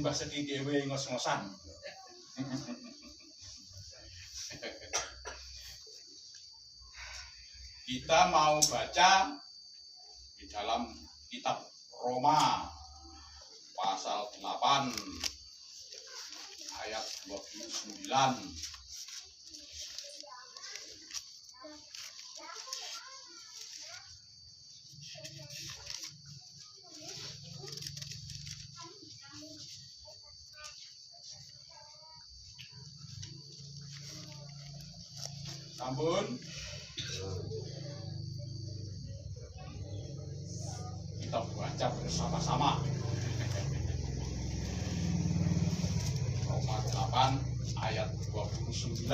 Mbah Seki dhewe ngos-ngosan. Kita mau baca di dalam kitab Roma pasal 8 ayat 29. Sampun kita baca bersama-sama Roma 8 ayat 29.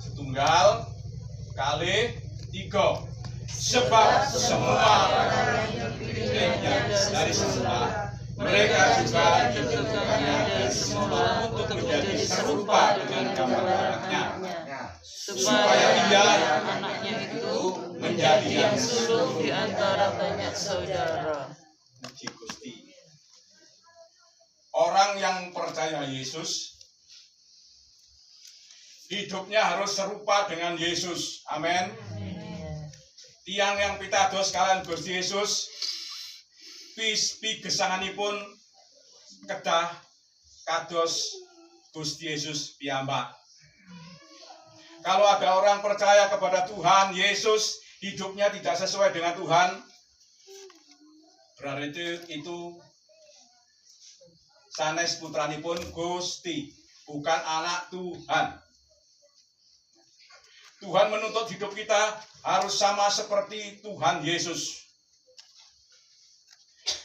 Setunggal kali tiga, sebab semua miliknya dari semula, mereka juga ditentukannya dari semula untuk menjadi serupa dengan gambar anaknya, supaya dia anaknya itu menjadi yang sulung di antara banyak saudara. Muji Gusti. Orang yang percaya Yesus hidupnya harus serupa dengan Yesus. Amin. Tiang yang pitados kalian Gusti Yesus pigesanganipun kedah kados Gusti Yesus piyambak. Kalau ada orang percaya kepada Tuhan Yesus, hidupnya tidak sesuai dengan Tuhan, berarti itu sanes putranipun Gusti, bukan anak Tuhan. Tuhan menuntut hidup kita harus sama seperti Tuhan Yesus.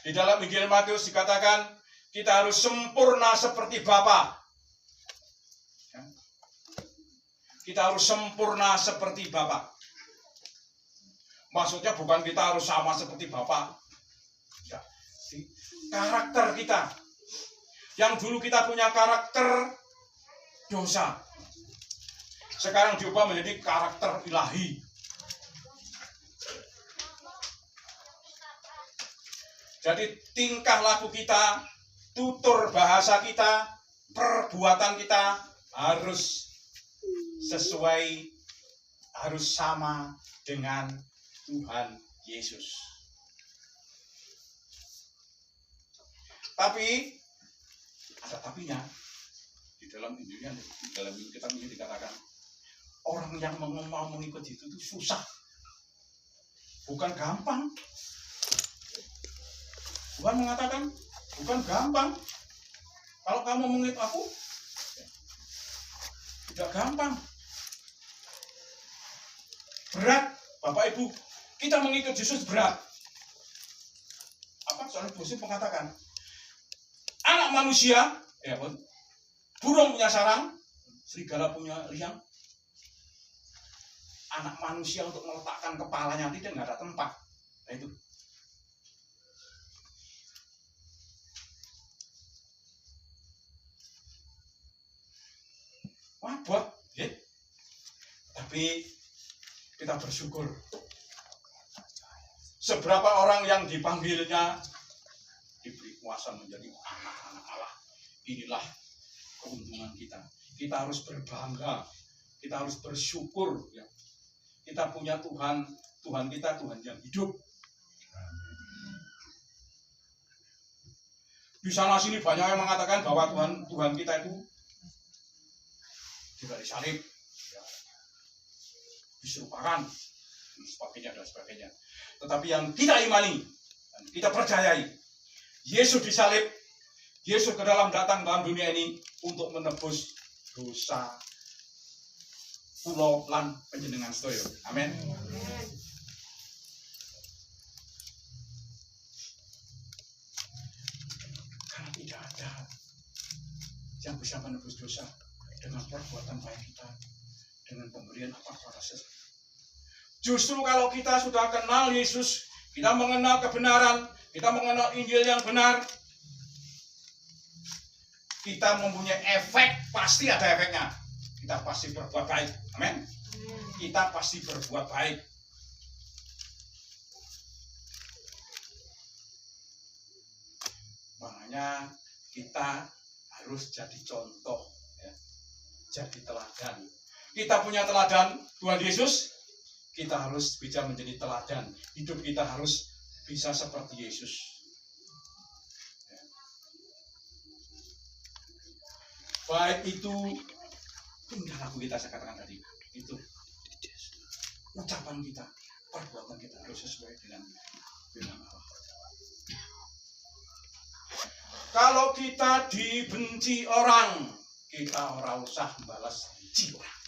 Di dalam Injil Matius dikatakan kita harus sempurna seperti Bapa. Kita harus sempurna seperti Bapa. Maksudnya bukan kita harus sama seperti Bapa. Ya. Karakter kita. Yang dulu kita punya karakter dosa, sekarang diubah menjadi karakter ilahi. Jadi tingkah laku kita, tutur bahasa kita, perbuatan kita harus sesuai, harus sama dengan Tuhan Yesus. Tapi ada tapinya. Di dalam Injilnya, di dalam kitab ini dikatakan orang yang mau mengikut itu susah, bukan gampang. Tuhan mengatakan bukan gampang. Kalau kamu mengikut aku, tidak gampang. Berat, Bapak Ibu. Kita mengikut Yesus berat. Apa? Soalnya Yesus mengatakan, anak manusia, ya pun, burung punya sarang, serigala punya liang. Anak manusia untuk meletakkan kepalanya tidak ada tempat. Nah itu. Wabot, ya. Tapi kita bersyukur. Seberapa orang yang dipanggilnya diberi kuasa menjadi anak-anak Allah. Inilah keuntungan kita. Kita harus berbangga. Kita harus bersyukur. Ya. Kita punya Tuhan. Tuhan kita Tuhan yang hidup. Di sana sini banyak yang mengatakan bahwa Tuhan kita itu tidak disalib, ya, diserupakan, dan sebagainya. Tetapi yang kita imani, dan kita percayai, Yesus disalib, Yesus ke dalam datang dalam dunia ini untuk menebus dosa pulau lan panjenengan sedaya. Amin. Karena tidak ada yang bisa menebus dosa dengan perbuatan baik kita, dengan pemberian apa kepada sesama. Justru kalau kita sudah kenal Yesus, kita mengenal kebenaran, kita mengenal Injil yang benar, kita mempunyai efek, pasti ada efeknya. Kita pasti berbuat baik. Amin. Kita pasti berbuat baik. Makanya kita harus jadi contoh, ya. Jadi teladan. Kita punya teladan Tuhan Yesus, kita harus bisa menjadi teladan. Hidup kita harus bisa seperti Yesus. Ya. Baik itu tingkah laku kita, saya katakan tadi, itu ucapan kita, perbuatan kita harus sesuai dengan Allah. Kalau kita dibenci orang, kita ora usah balas benci orang.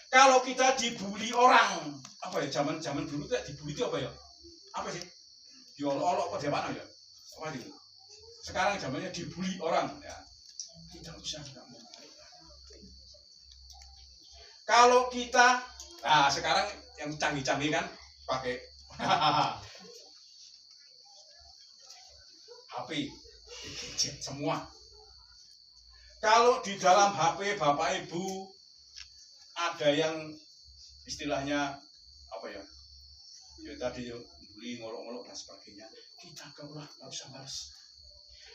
Kalau kita dibully orang, apa ya, zaman dulu tuh dibully itu apa ya? Apa sih? Diolok-olok apa mana ya? Apa itu? Sekarang zamannya dibully orang, ya. Tidak usah. Kalau kita, nah sekarang yang canggih-canggih kan pakai HP, gadget semua. Kalau di dalam HP Bapak Ibu ada yang istilahnya apa ya? Ya tadi beli ngolok-ngolok dan sebagainya. Kita nggak usah balas.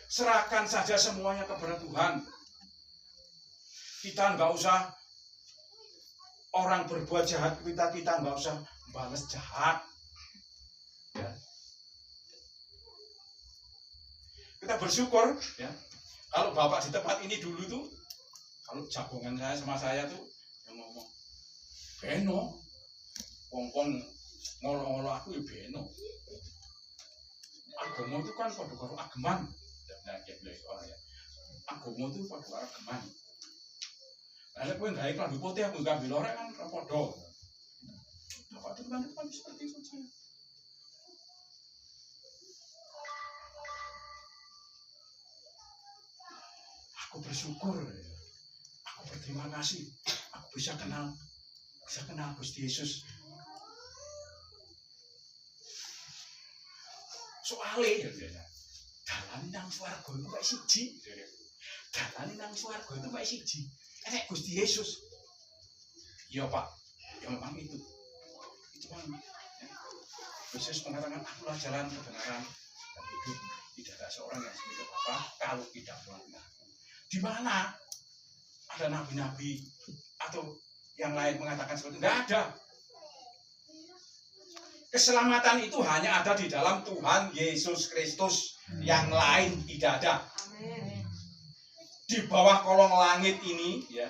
Serahkan saja semuanya kepada Tuhan. Kita nggak usah orang berbuat jahat kita nggak usah balas jahat. Ya. Kita bersyukur, ya. Kalau Bapak di tempat ini dulu tuh, kalau jagongan saya sama saya tuh yang ngomong, beno, wong-wong ngolok-ngolok aku ya beno. Agama itu kan pada karo ageman, ya. Agama itu pada karo ageman. Kalau kowe gawe klambi putih aku klambi lorek kan padha. Bapak itu kan seperti itu saja. Aku bersyukur, aku berterima kasih, aku bisa kenal Gusti Yesus. Soalnya, dalan nang swarga itu kayak siji. Dalan nang swarga itu kayak siji. Enek Gusti Yesus. Iya Pak, ya memang itu. Itu kan. Yesus mengatakan, akulah jalan kebenaran dan hidup. Tidak ada seorang yang seperti Bapak kalau tidak melalui aku. Di mana ada nabi-nabi atau yang lain mengatakan seperti itu? Enggak ada. Keselamatan itu hanya ada di dalam Tuhan Yesus Kristus. Yang lain tidak ada. Amin. Di bawah kolong langit ini, ya,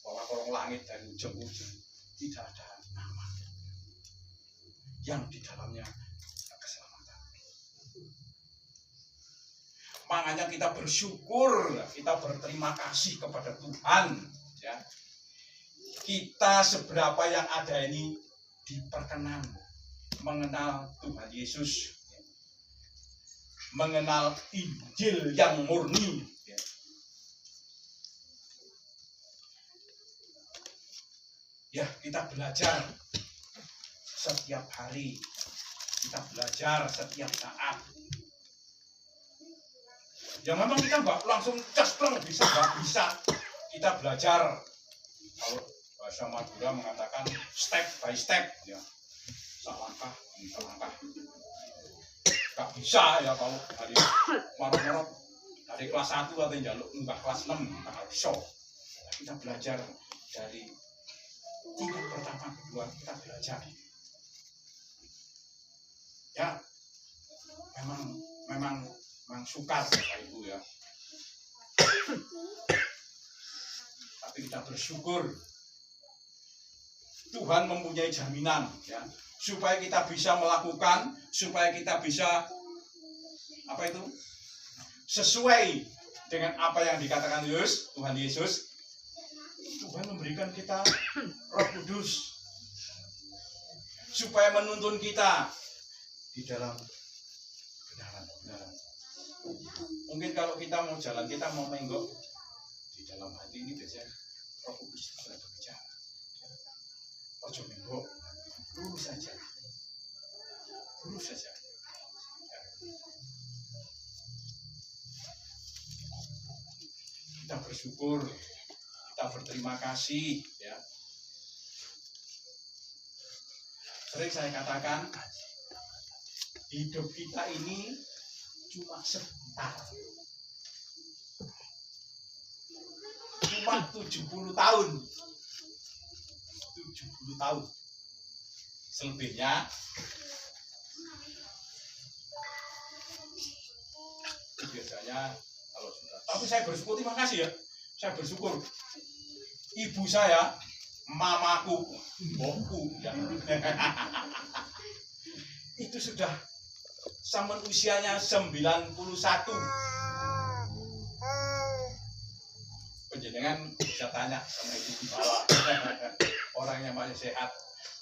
bawah kolong langit dari ujung-ujung tidak ada nama yang di dalamnya keselamatan. Makanya kita bersyukur, kita berterima kasih kepada Tuhan, ya. Kita seberapa yang ada ini diperkenan mengenal Tuhan Yesus, mengenal Injil yang murni. Ya, kita belajar setiap hari, kita belajar setiap saat. Ya memang kita nggak langsung cespleng bisa, nggak bisa. Kita belajar, kalau bahasa Madura mengatakan step by step, ya, selangkah demi selangkah. Nggak bisa ya kalau dari marot-marot dari kelas 1 atau jaluk nggak kelas 6 nggak bisa. Kita belajar dari tingkat pertama, kedua, kita belajar. Ya, memang sukar Bapak Ibu, ya. Tapi kita bersyukur Tuhan mempunyai jaminan, ya, supaya kita bisa melakukan, supaya kita bisa apa itu sesuai dengan apa yang dikatakan Tuhan Yesus. Tuhan memberikan kita Roh Kudus supaya menuntun kita di dalam kebenaran. Mungkin kalau kita mau jalan, kita mau menggok di dalam hati ini, biasanya Roh Kudus sudah berbicara. Ojo menggok, lurus saja. Kita bersyukur, kita berterima kasih, ya. Sering saya katakan, hidup kita ini cuma sebentar. Cuma 70 tahun. 70 tahun. Selebihnya biasanya kalau sudah. Tapi saya bersyukur, terima kasih ya. Saya bersyukur ibu saya, mamaku, mbokku ya. Itu sudah sampai usianya 91. Penjenengan bisa tanya sama ibu gembala. Orangnya masih sehat.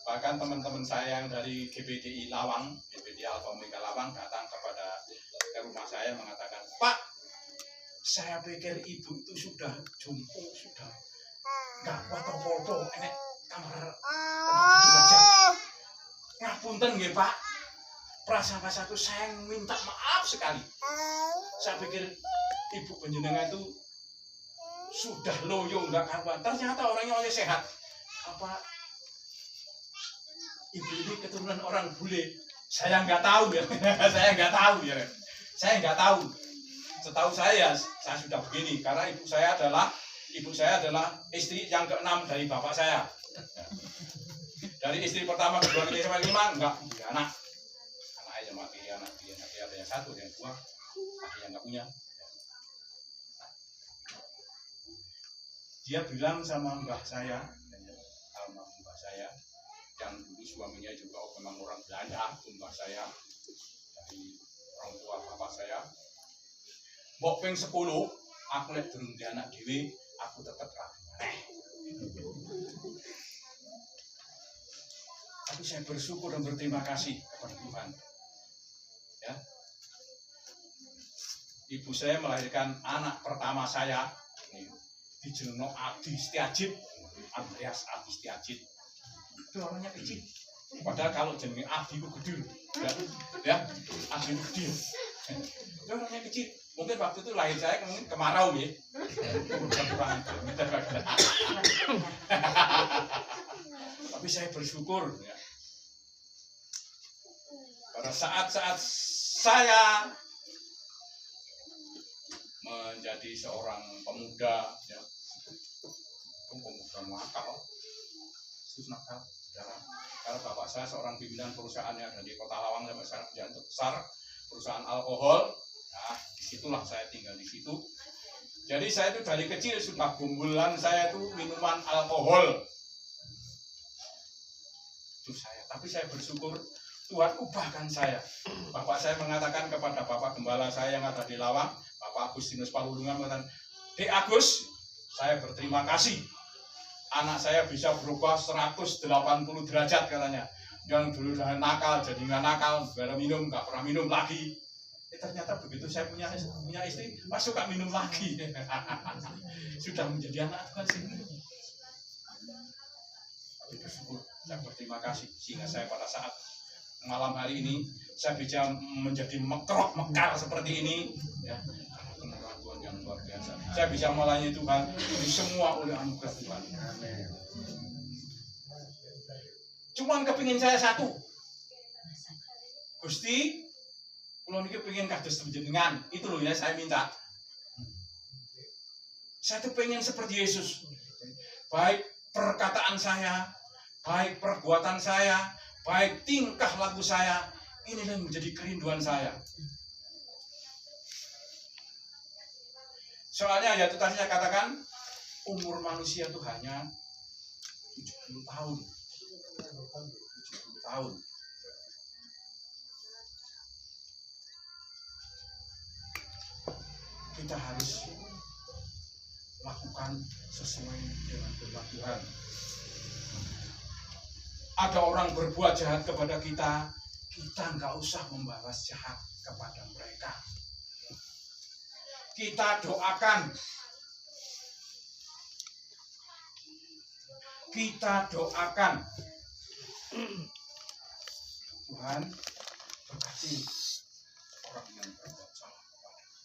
Bahkan teman-teman saya yang dari GBDI Lawang, GBDI Alfa Omega Lawang datang ke rumah saya mengatakan, Pak, saya pikir ibu itu sudah jompo, sudah nggak kuat apa-apa, ini kamar tempat tidur aja. Ngapunten nggih Pak, prasangka satu saya minta maaf sekali. Saya pikir ibu penjenengan itu sudah loyo nggak karuan, ternyata orangnya masih sehat. Apa ibu ini keturunan orang bule? Saya nggak tahu ya. Saya nggak tahu ya. Saya nggak tahu. Setahu saya sudah begini karena ibu saya adalah istri yang ke-6 dari bapak saya. Dari istri pertama, kedua, ketiga, sampai 5 enggak punya anak. Anaknya mati, anak dia ada yang 1, yang 2, akhirnya nggak punya. Dia bilang sama mbah saya, almarhum mbah saya, yang dulu suaminya juga memang orang Belanda, mbah saya dari orang tua bapak saya. Mbok ping 10, aku lek durung di anak dhewe, aku tetep rapi. Tapi saya bersyukur dan berterima kasih kepada Tuhan. Ya. Ibu saya melahirkan anak pertama saya, di Jono Adi Setiajid, Andreas Adi Setiajid. Itu orangnya kecil. Padahal kalau jenenge Adi itu gede. Ya, Adi itu gede. Itu orangnya kecil. Mungkin waktu itu lahir saya mungkin kemarau ya. Tapi saya bersyukur ya. Pada saat-saat saya menjadi seorang pemuda ya, pemuda nakal, terus nakal karena bapak saya seorang pimpinan perusahaannya dari Kota Lawang sampai sekarang perusahaan besar, perusahaan alkohol. Nah, disitulah saya tinggal di situ. Jadi saya itu dari kecil sudah gumbulan saya itu minuman alkohol. Itu saya. Tapi saya bersyukur Tuhan ubahkan saya. Bapak saya mengatakan kepada Bapak Gembala saya yang ada di Lawang, Bapak Agustinus Palulungan mengatakan, Dek Agus, saya berterima kasih. Anak saya bisa berubah 180 derajat katanya. Yang dulu udah nakal, jadi nggak nakal, baru minum, nggak pernah minum lagi. Ternyata begitu saya punya istri, Pak suka minum lagi. Sudah menjadi anak Tuhan sendiri. Tapi bersyukur, saya berterima kasih. Sehingga saya pada saat malam hari ini, saya bisa menjadi mekar seperti ini. Ya. Kemurahan Tuhan yang luar biasa. Saya bisa melayani Tuhan, ini semua oleh anugerah Tuhan. Cuman kepingin saya satu. Gusti, kalau niki pengen kados panjenengan, itu loh ya saya minta. Saya tuh pengen seperti Yesus. Baik perkataan saya, baik perbuatan saya, baik tingkah laku saya, inilah yang menjadi kerinduan saya. Soalnya ya itu tadi saya katakan, umur manusia itu hanya 70 tahun. 70 tahun. Kita harus lakukan sesuai dengan firman Tuhan. Ada orang berbuat jahat kepada kita, kita nggak usah membalas jahat kepada mereka. Kita doakan. Kita doakan. Tuhan berkati orang yang berbuat salah kepada kita.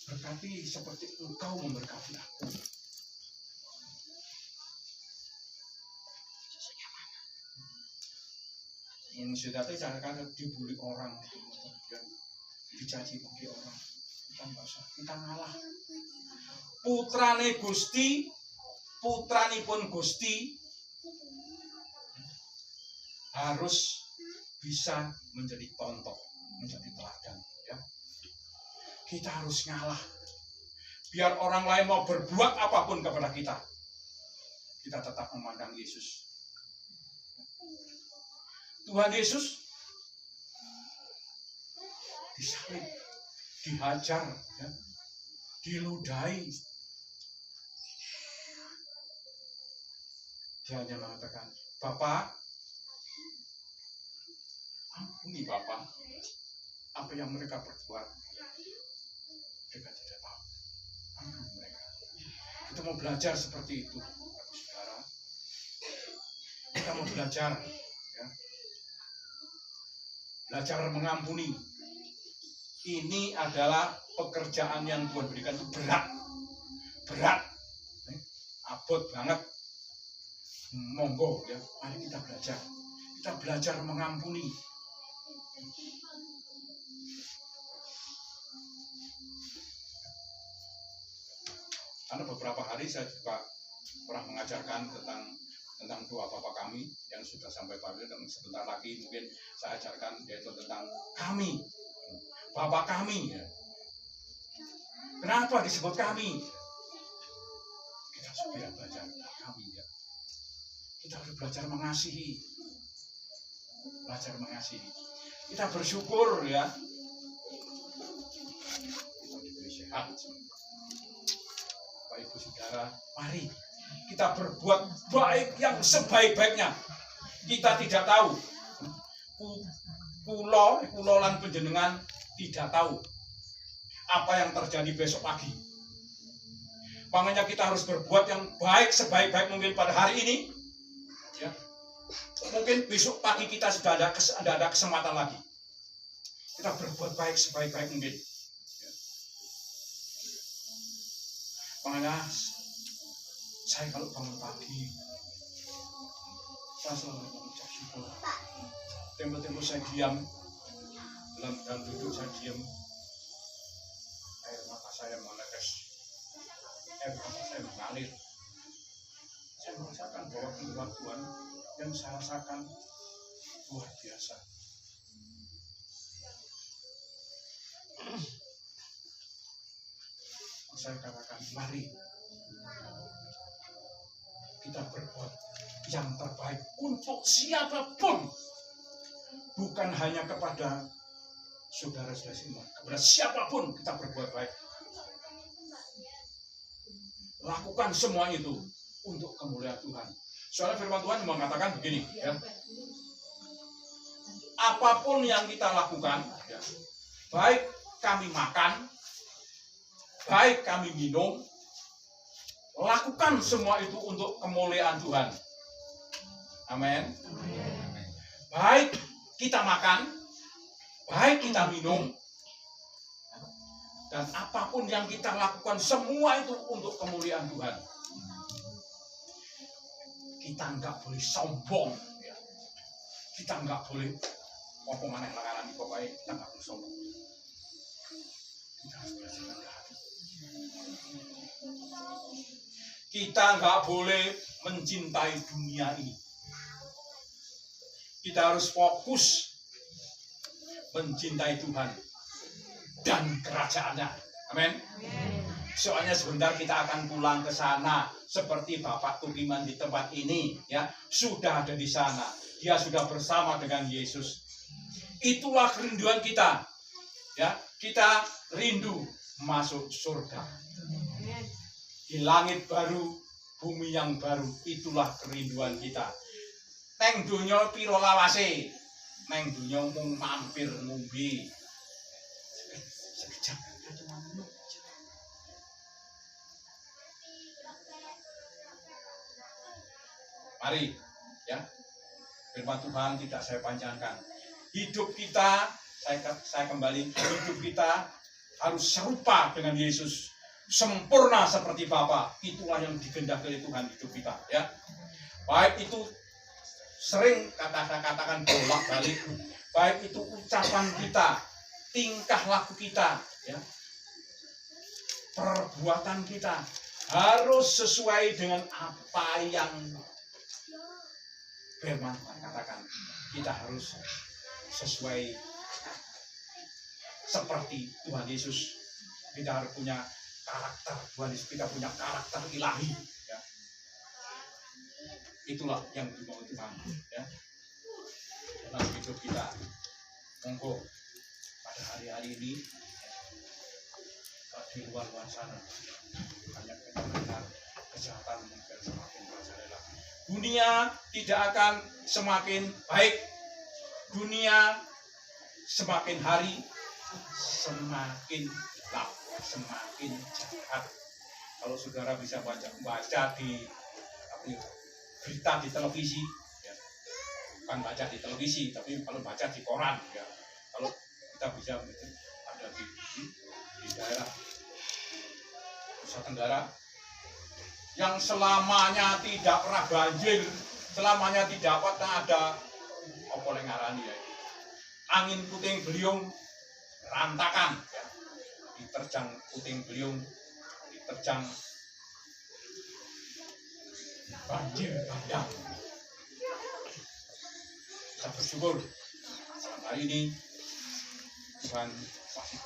Berkati seperti Engkau memberkati aku. Yang sudah itu jangan dibully orang. dicaci maki orang. Kita nggak usah, kita ngalah. Putrane Gusti, putranipun Gusti harus bisa menjadi contoh, menjadi teladan. Ya. Kita harus ngalah. Biar orang lain mau berbuat apapun kepada kita, kita tetap memandang Yesus. Tuhan Yesus disalib, dihajar, ya, diludahi. Dia hanya mengatakan, Bapa, ampuni Bapa, apa yang mereka perbuat, mereka tidak tahu. Ampuni mereka. Kita mau belajar seperti itu, saudara. Kita mau belajar, ya. Belajar mengampuni. Ini adalah pekerjaan yang Tuhan berikan, itu berat, abot banget. Monggo, ya, mari kita belajar mengampuni. Karena beberapa hari saya juga pernah mengajarkan tentang doa Bapa kami yang sudah sampai pada, dan sebentar lagi mungkin saya ajarkan yaitu tentang kami, Bapa kami. Ya. Kenapa disebut kami? Kita supaya belajar kami, ya. Kita harus belajar mengasihi, Kita bersyukur, ya. Kita diberi sehat. Bapak Ibu Saudara, mari kita berbuat baik yang sebaik-baiknya. Kita tidak tahu. Kulo lan panjenengan tidak tahu apa yang terjadi besok pagi. Makanya kita harus berbuat yang baik sebaik-baik mungkin pada hari ini. Ya. Mungkin besok pagi kita sudah ada kesempatan lagi. Kita berbuat baik sebaik-baik mungkin. Ya. Makanya saya kalau bangun pagi, saya selalu mengucap syukur. Tempo-tempo saya diam, dalam duduk saya diam, air mata saya menetes, air mata saya mengalir. Saya merasakan bahwa keluar Tuhan yang saya rasakan luar biasa. Saya katakan, mari kita berbuat yang terbaik untuk siapapun, bukan hanya kepada saudara-saudara semua, kepada siapapun kita berbuat baik. Lakukan semua itu untuk kemuliaan Tuhan. Soalnya firman Tuhan mengatakan begini, ya. Apapun yang kita lakukan, ya, baik kami makan, baik kami minum, lakukan semua itu untuk kemuliaan Tuhan. Amin. Baik kita makan, baik kita minum, dan apapun yang kita lakukan, semua itu untuk kemuliaan Tuhan. Kita nggak boleh sombong, ya. Kita nggak boleh ngomong aneh-aneh, pokoknya kita nggak boleh sombong. Kita harus belajar rendah hati. Kita nggak boleh mencintai dunia ini. Kita harus fokus mencintai Tuhan dan kerajaannya. Amin. Soalnya sebentar kita akan pulang ke sana, seperti Bapak Tukiman di tempat ini, ya, sudah ada di sana. Dia sudah bersama dengan Yesus. Itulah kerinduan kita, ya. Kita rindu masuk surga. Di langit baru, bumi yang baru, itulah kerinduan kita. Neng dunya piro lawase, neng dunya mung mampir ngombe. Sekejap. Mari, ya. Firman Tuhan tidak saya panjangkan. Hidup kita, saya kembali, hidup kita harus serupa dengan Yesus. Sempurna seperti Bapa. Itulah yang dikehendaki Tuhan hidup kita, ya. Baik itu sering katakan bolak-balik, baik itu ucapan kita, tingkah laku kita, ya, perbuatan kita harus sesuai dengan apa yang firman Tuhan katakan. Kita harus sesuai seperti Tuhan Yesus. Kita harus punya karakter Tuhan Yesus. Kita punya karakter ilahi. Ya. Itulah yang dimau Tuhan. Ya. Dalam hidup kita, monggo pada hari-hari ini di luar sana banyak benar kejahatan mungkin semakin merajalela. Dunia tidak akan semakin baik. Dunia semakin hari semakin gelap, semakin jahat. Kalau saudara bisa baca di berita di televisi, ya, bukan baca di televisi, tapi kalau baca di koran, ya. Kalau kita bisa ada di daerah Nusa Tenggara yang selamanya tidak pernah banjir, selamanya tidak pernah ada apa yang ngarani, ya, angin puting beliung rantakan, ya, diterjang puting beliung, diterjang banjir bandang. Kita bersyukur hari ini Tuhan masih